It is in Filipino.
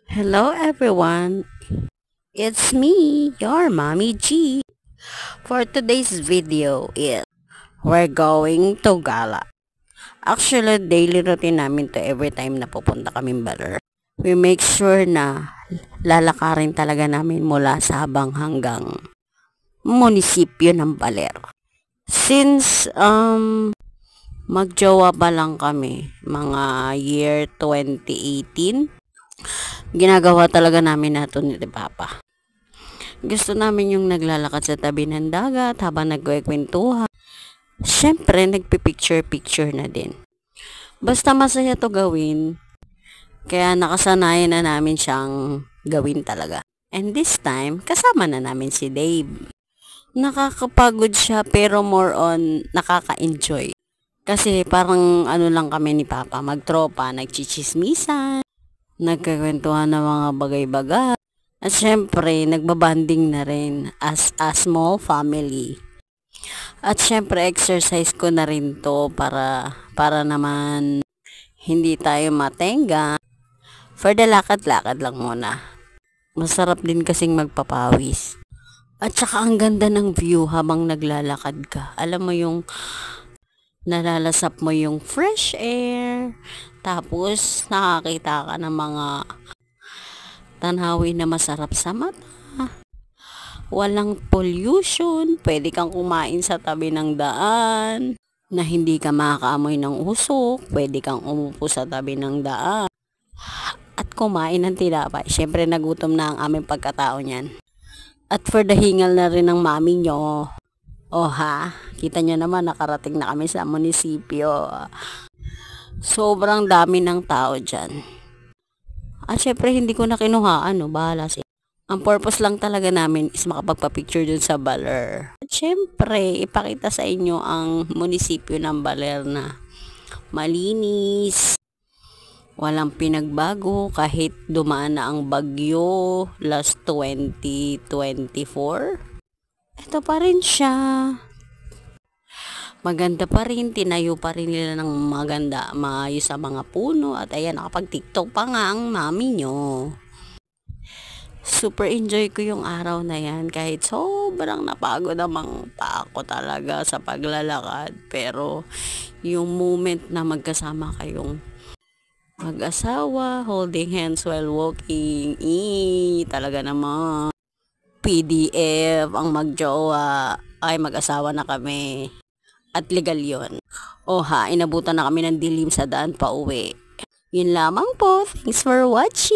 Hello everyone, it's me, your Mommy G. For today's video is, we're going to gala. Actually, daily routine namin to every time na pupunta kaming Baler. We make sure na lalakarin talaga namin mula Sabang hanggang munisipyo ng Baler. Since magjowa pa lang kami, mga year 2018, ginagawa talaga namin nato ni Papa. Gusto namin yung naglalakad sa tabi ng dagat habang nagkwekwentuhan. Siyempre, nagpipicture-picture na din. Basta masaya to gawin, kaya nakasanayan na namin siyang gawin talaga. And this time, kasama na namin si Dave. Nakakapagod siya pero more on nakaka-enjoy. Kasi parang ano lang kami ni Papa, magtropa, nagchichismisan, nagkakwentuhan ng mga bagay-bagay. At syempre, nagbabanding na rin as a small family. At syempre, exercise ko na rin to para naman hindi tayo matenga. For the lakad-lakad lang muna. Masarap din kasing magpapawis. At saka ang ganda ng view habang naglalakad ka. Alam mo yung nalalasap mo yung fresh air. Tapos nakakita ka ng mga tanhawin na masarap sa mata. Walang pollution. Pwede kang kumain sa tabi ng daan na hindi ka makakaamoy ng usok. Pwede kang umupo sa tabi ng daan at kumain ng tinapay. Siyempre nagutom na ang aming pagkatao niyan. At for the hingal na rin ng mami nyo. Oh ha, kita nyo naman nakarating na kami sa munisipyo. Sobrang dami ng tao dyan. At syempre hindi ko na kinuhaan, bahala siya. Ang purpose lang talaga namin is makapagpa-picture dun sa Baler. At syempre, ipakita sa inyo ang munisipyo ng Baler na malinis, walang pinagbago kahit dumaan na ang bagyo last 2024. Ito pa rin siya. Maganda pa rin, tinayo pa rin nila ng maganda, maayos sa mga puno. At ayan, nakapag-tiktok pa nga ang mami nyo. Super enjoy ko yung araw na yan kahit sobrang napagod namang pa ako talaga sa paglalakad. Pero yung moment na magkasama kayong mag-asawa, holding hands while walking, talaga naman. PDF ang magjowa, ay mag-asawa na kami. At legal yon. O ha, inabutan na kami ng dilim sa daan pa uwi. Yun lamang po. Thanks for watching.